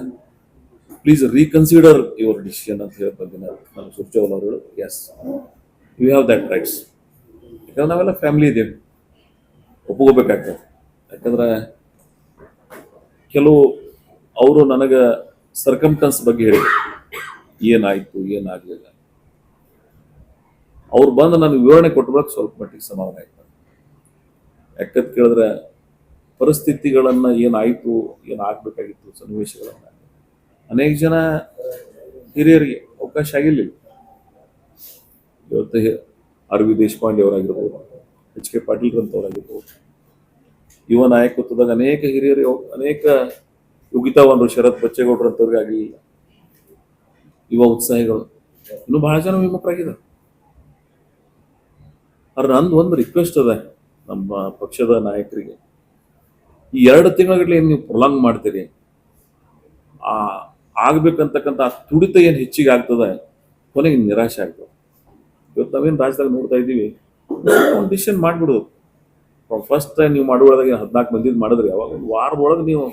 ಪ್ಲೀಸ್ ರೀಕನ್ಸಿಡರ್ ಯುವರ್ ಡಿಸಿಷನ್ ಅಂತ ಹೇಳಿ ಬಂದಿನ ನಮ್ಮ ಸುರ್ಜೇವಾಲ ಅವರು. Yes, you have that rights. ಯಾಕಂದ್ರೆ ನಾವೆಲ್ಲ ಫ್ಯಾಮಿಲಿ ಇದ್ದೀವಿ, ಒಪ್ಕೋಬೇಕಾಗ್ತದೆ. ಯಾಕಂದ್ರೆ ಕೆಲವು ಅವರು ನನಗೆ ಸರ್ಕಮ್ಟನ್ಸ್ ಬಗ್ಗೆ ಹೇಳಿ, ಏನಾಯ್ತು ಏನಾಗಲಿಲ್ಲ, ಅವ್ರು ಬಂದು ನನಗೆ ವಿವರಣೆ ಕೊಟ್ಬಿಡಕ್ಕೆ ಸ್ವಲ್ಪ ಮಟ್ಟಿಗೆ ಸಮಾಧಾನ ಆಯ್ತು. ಯಾಕಂತ ಕೇಳಿದ್ರೆ ಪರಿಸ್ಥಿತಿಗಳನ್ನು ಏನಾಯಿತು, ಏನಾಗಬೇಕಾಗಿತ್ತು, ಸನ್ನಿವೇಶಗಳನ್ನು ಅನೇಕ ಜನ ಹಿರಿಯರಿಗೆ ಅವಕಾಶ ಆಗಿರಲಿಲ್ಲ. ಇವತ್ತು ಆರ್ ವಿ ದೇಶಪಾಂಡೆ ಅವರಾಗಿರ್ಬೋದು, ಎಚ್ ಕೆ ಪಾಟೀಲ್ ಅಂತವರಾಗಿರ್ಬೋದು, ಯುವ ನಾಯಕತ್ವದಾಗ ಅನೇಕ ಹಿರಿಯರು, ಅನೇಕ ಯೋಗಿತಾವಂದರು, ಶರತ್ ಬಚ್ಚೇಗೌಡರು ಅಂತವ್ರಿಗೆ ಆಗಲಿಲ್ಲ. ಯುವ ಉತ್ಸಾಹಿಗಳು ಇನ್ನೂ ಬಹಳ ಜನ ವಿಮುಖರಾಗಿದ್ದಾರೆ. ಆದ್ರೆ ನಂದು ಒಂದು ರಿಕ್ವೆಸ್ಟ್ ಅದ ನಮ್ಮ ಪಕ್ಷದ ನಾಯಕರಿಗೆ, ಈ 2 ತಿಂಗಳ ಏನು ನೀವು ಪ್ರೊಲಾಂಗ್ ಮಾಡ್ತೀರಿ, ಆಗ್ಬೇಕಂತಕ್ಕಂಥ ಆ ತುಡಿತ ಏನು ಹೆಚ್ಚಿಗೆ ಆಗ್ತದೆ, ಕೊನೆಗೆ ನಿರಾಶೆ ಆಗ್ತದೆ. ಇವತ್ತು ನಾವೇನು ರಾಜ್ಯದಾಗ ನೋಡ್ತಾ ಇದ್ದೀವಿ, ಒಂದು ಡಿಸಿಷನ್ ಮಾಡಿಬಿಡೋದು. ಫಸ್ಟ್ ಟೈಮ್ ನೀವು ಮಾಡುವಾಗ 14 ಮಂದಿದ್ ಮಾಡಿದ್ರಿ, ಅವಾಗ ಒಂದು ವಾರದೊಳಗೆ ನೀವು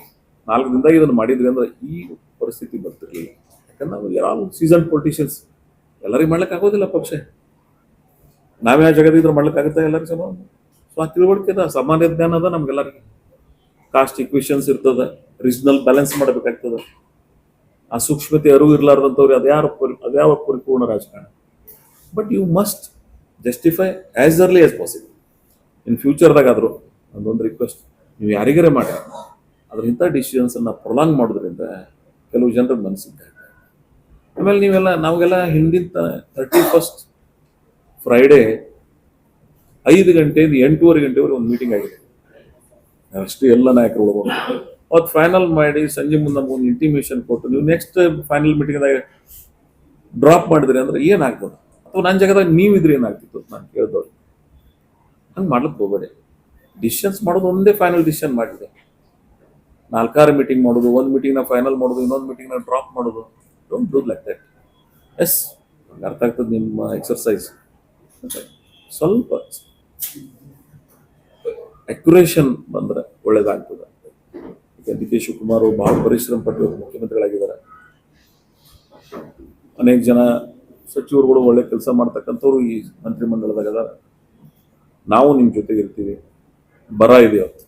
4 ದಿನದಾಗ ಇದನ್ನು ಮಾಡಿದ್ರಿ ಅಂದ್ರೆ ಈ ಪರಿಸ್ಥಿತಿ ಬರ್ತಿರ್ಲಿಲ್ಲ. ಯಾಕಂದ್ರೆ ನಾವು ಯಾರು ಸೀಸನ್ ಪೊಲಿಟಿಷಿಯನ್ಸ್, ಎಲ್ಲರಿಗೂ ಮಾಡ್ಲಿಕ್ಕೆ ಆಗೋದಿಲ್ಲ ಪಕ್ಷ. ನಾವೇ ಆ ಜಗತ್ತಿದ್ರೆ ಮಾಡ್ಲಿಕ್ಕಾಗುತ್ತೆ ಎಲ್ಲರಿಗೂ ಸಮ. ಸೊ ಆ ತಿಳುವಳಿಕೆ ಅದ, ಸಾಮಾನ್ಯ ಜ್ಞಾನ ಅದ ನಮ್ಗೆಲ್ಲರಿಗೆ. ಕಾಸ್ಟ್ ಇಕ್ವೇಷನ್ಸ್ ಇರ್ತದೆ, ರೀಜನಲ್ ಬ್ಯಾಲೆನ್ಸ್ ಮಾಡಬೇಕಾಗ್ತದೆ. ಆ ಸೂಕ್ಷ್ಮತೆ ಅರಿವು ಇರಲಾರ್ದಂಥವ್ರು ಅದ್ಯಾವ ಪರಿಪೂರ್ಣ ರಾಜಕಾರಣ. But you must justify as early as possible. In ಫ್ಯೂಚರ್ದಾಗಾದರೂ ಅದೊಂದು ರಿಕ್ವೆಸ್ಟ್, ನೀವು ಯಾರಿಗಾರೆ ಮಾಡಿ ಅದ್ರ ಇಂಥ ಡಿಸಿಷನ್ಸನ್ನು ಪ್ರೊಲಾಂಗ್ ಮಾಡೋದ್ರಿಂದ ಕೆಲವು ಜನರ ಮನಸ್ಸಿಗೆ. ಆಮೇಲೆ ನಾವೆಲ್ಲ ಹಿಂದಿನ 31st ಫ್ರೈಡೇ 5 ಗಂಟೆಯಿಂದ 8:30 ಗಂಟೆವರೆಗೆ ಒಂದು ಮೀಟಿಂಗ್ ಆಗಿದೆ. ಅಷ್ಟು ಎಲ್ಲ ನಾಯಕರು ಒಳಗೊಂಡು ಅವತ್ತು ಫೈನಲ್ ಮಾಡಿ ಸಂಜೆ ಮುಂದೆ ನಮಗೊಂದು ಇಂಟಿಮೇಷನ್ ಕೊಟ್ಟು, ನೀವು ನೆಕ್ಸ್ಟ್ ಫೈನಲ್ ಮೀಟಿಂಗ್ದಾಗ ಡ್ರಾಪ್ ಮಾಡಿದ್ರಿ ಅಂದ್ರೆ ಏನಾಗ್ತದೆ, ಅಥವಾ ನನ್ನ ಜಾಗದಾಗ ನೀವಿದ್ರೆ ಏನಾಗ್ತಿತ್ತು ಅಂತ ನಾನು ಕೇಳಿದವ್ರು. ಹಂಗೆ ಮಾಡ್ಲಿಕ್ಕೆ ಹೋಗಬೇಡಿ. ಡಿಸಿಷನ್ಸ್ ಮಾಡೋದು ಒಂದೇ ಫೈನಲ್ ಡಿಸಿಷನ್ ಮಾಡಿದೆ. 4 ಮೀಟಿಂಗ್ ಮಾಡೋದು, ಒಂದು ಮೀಟಿಂಗ್ನ ಫೈನಲ್ ಮಾಡೋದು, ಇನ್ನೊಂದು ಮೀಟಿಂಗ್ನ ಡ್ರಾಪ್ ಮಾಡೋದು, don't do like that. Yes, ಅರ್ಥ ಆಗ್ತದೆ ನಿಮ್ಮ ಎಕ್ಸರ್ಸೈಸ್. ಸ್ವಲ್ಪ ಅಕ್ಯುರೇಷನ್ ಬಂದ್ರೆ ಒಳ್ಳೇದಾಗ್ತದೆ. ಈಗ ಡಿ ಕೆ ಶಿವಕುಮಾರ್ ಬಹಳ ಪರಿಶ್ರಮ ಪಟ್ಟು ಮುಖ್ಯಮಂತ್ರಿಗಳಾಗಿದ್ದಾರೆ. ಅನೇಕ ಜನ ಸಚಿವರುಗಳು ಒಳ್ಳೆ ಕೆಲಸ ಮಾಡ್ತಕ್ಕಂಥವ್ರು ಈ ಮಂತ್ರಿಮಂಡಲದಾಗ ಅದಾರ. ನಾವು ನಿಮ್ಮ ಜೊತೆಗೆ ಇರ್ತೀವಿ. ಬರ ಇದೆ ಅವತ್ತು,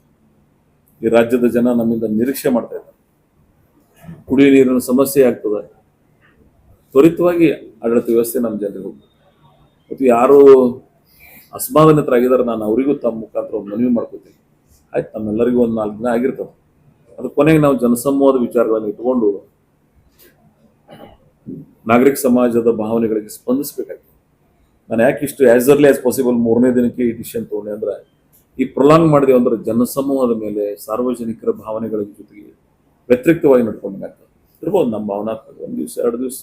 ಈ ರಾಜ್ಯದ ಜನ ನಮ್ಮಿಂದ ನಿರೀಕ್ಷೆ ಮಾಡ್ತಾ ಇದ್ದಾರೆ. ಕುಡಿಯುವ ನೀರಿನ ಸಮಸ್ಯೆ ಆಗ್ತದೆ. ತ್ವರಿತವಾಗಿ ಆಡಳಿತ ವ್ಯವಸ್ಥೆ ನಮ್ಮ ಜನರಿಗೆ ಹೋಗ್ತದೆ. ಮತ್ತು ಯಾರು ಅಸಮಾಧಾನಿತರಾಗಿದ್ದಾರೆ, ನಾನು ಅವರಿಗೂ ತಮ್ಮ ಮುಖಾಂತರ ಒಂದು ಮನವಿ ಮಾಡ್ಕೋತೀನಿ. ಆಯ್ತು, ನಮ್ಮೆಲ್ಲರಿಗೂ ಒಂದು 4 ದಿನ ಆಗಿರ್ತದೆ. ಅದು ಕೊನೆಗೆ ನಾವು ಜನಸಮೂಹದ ವಿಚಾರಗಳನ್ನು ಇಟ್ಕೊಂಡು ನಾಗರಿಕ ಸಮಾಜದ ಭಾವನೆಗಳಿಗೆ ಸ್ಪಂದಿಸಬೇಕಾಗ್ತದೆ. ನಾನು ಯಾಕೆ ಇಷ್ಟು ಆಸ್ ಅರ್ಲಿ ಆಸ್ ಪಾಸಿಬಲ್ 3ನೇ ದಿನಕ್ಕೆ ಈ ಡಿಸಿಷನ್ ತೊಗೊಂಡೆ ಅಂದ್ರೆ, ಈ ಪ್ರೊಲಾಂಗ್ ಮಾಡಿದೆ ಅಂದ್ರೆ ಜನಸಮೂಹದ ಮೇಲೆ ಸಾರ್ವಜನಿಕರ ಭಾವನೆಗಳ ಜೊತೆಗೆ ವ್ಯತಿರಿಕ್ತವಾಗಿ ನಡ್ಕೊಂಡಾಗ್ತದೆ. ಇರ್ಬೋದು ನಮ್ಮ ಭಾವನಾತ್ಮಕ 1 ದಿವಸ 2 ದಿವಸ,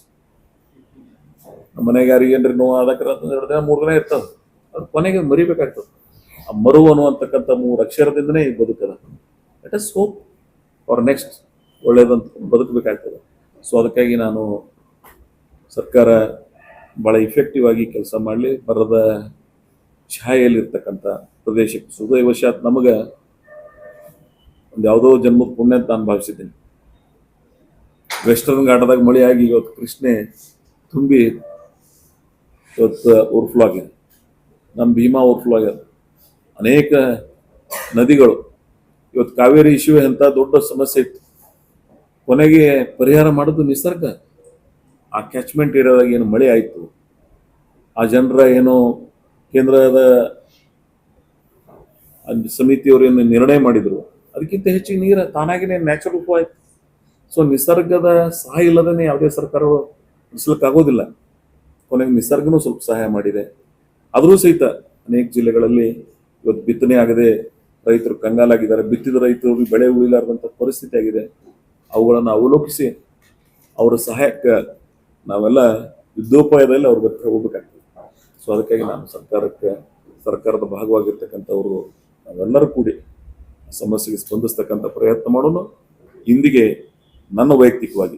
ನಮ್ಮ ಮನೆಗೆ ಯಾರಿಗೆ ಏನ್ರಿ ನೋವು ಆದಕ್ರ 2 ದಿನ 3 ದಿನ ಇರ್ತದೆ. ಅದು ಕೊನೆಗೆ ಮರಿಬೇಕಾಗ್ತದೆ. ಆ ಮರು ಅನ್ನುವಂತಕ್ಕಂಥ 3 ಅಕ್ಷರದಿಂದನೇ ಈ ಬದುಕದ. Let us hope for next ಒಳ್ಳೇದಂತ ಬದುಕಬೇಕಾಗ್ತದೆ. ಸೊ ಅದಕ್ಕಾಗಿ ನಾನು ಸರ್ಕಾರ ಭಾಳ ಇಫೆಕ್ಟಿವ್ ಆಗಿ ಕೆಲಸ ಮಾಡಲಿ. ಬರದ ಛಾಯೆಯಲ್ಲಿರ್ತಕ್ಕಂಥ ಪ್ರದೇಶಕ್ಕೆ ಸುದೈವಶಾತ್ ನಮಗೆ ಒಂದು ಯಾವುದೋ ಜನ್ಮದ ಪುಣ್ಯ ಅಂತ ನಾನು ಭಾವಿಸಿದ್ದೀನಿ. ವೆಸ್ಟರ್ನ್ ಘಾಟದಾಗ ಮಳೆ ಆಗಿ ಇವತ್ತು ಕೃಷ್ಣೆ ತುಂಬಿ ಇವತ್ತು ಓವರ್ಫ್ಲೋ ಆಗಿದೆ. ನಮ್ಮ ಭೀಮಾ ಓವರ್ಫ್ಲೋ ಆಗ್ಯದ. ಅನೇಕ ನದಿಗಳು ಇವತ್ತು ಕಾವೇರಿ ಇಶ್ಯೂ ಅಂತ ದೊಡ್ಡ ಸಮಸ್ಯೆ ಇತ್ತು. ಕೊನೆಗೆ ಪರಿಹಾರ ಮಾಡೋದು ನಿಸರ್ಗ. ಆ ಕ್ಯಾಚ್ಮೆಂಟ್ ಏರಿಯಾದಾಗ ಏನು ಮಳೆ ಆಯಿತು, ಆ ಜನರ ಏನು ಕೇಂದ್ರದ ಸಮಿತಿಯವರು ಏನು ನಿರ್ಣಯ ಮಾಡಿದ್ರು, ಅದಕ್ಕಿಂತ ಹೆಚ್ಚಿಗೆ ನೀರು ತಾನಾಗಿನೇ ನ್ಯಾಚುರಲ್ ಫ್ಲೋ ಆಯ್ತು. ಸೊ ನಿಸರ್ಗದ ಸಹಾಯ ಇಲ್ಲದೇ ಯಾವುದೇ ಸರ್ಕಾರಗಳು ಉಳಿಸ್ಲಿಕ್ಕಾಗೋದಿಲ್ಲ. ಕೊನೆಗೆ ನಿಸರ್ಗನೂ ಸ್ವಲ್ಪ ಸಹಾಯ ಮಾಡಿದೆ. ಆದರೂ ಸಹಿತ ಅನೇಕ ಜಿಲ್ಲೆಗಳಲ್ಲಿ ಇವತ್ತು ಬಿತ್ತನೆ ಆಗದೆ ರೈತರು ಕಂಗಾಲಾಗಿದ್ದಾರೆ. ಬಿತ್ತಿದ ರೈತರು ಬೆಳೆ ಉಳಿಲಾರದಂಥ ಪರಿಸ್ಥಿತಿ ಆಗಿದೆ. ಅವುಗಳನ್ನು ಅವಲೋಕಿಸಿ ಅವರ ಸಹಾಯಕ್ಕೆ ನಾವೆಲ್ಲ ಯುದ್ಧೋಪಾಯದಲ್ಲಿ ಅವ್ರ ಹತ್ರ ಹೋಗ್ಬೇಕಾಗ್ತದೆ. ಸೊ ಅದಕ್ಕಾಗಿ ನಾನು ಸರ್ಕಾರದ ಭಾಗವಾಗಿರ್ತಕ್ಕಂಥವ್ರು ನಾವೆಲ್ಲರೂ ಕೂಡಿ ಸಮಸ್ಯೆಗೆ ಸ್ಪಂದಿಸ್ತಕ್ಕಂಥ ಪ್ರಯತ್ನ ಮಾಡೋಣ. ಇಂದಿಗೆ ನನ್ನ ವೈಯಕ್ತಿಕವಾಗಿ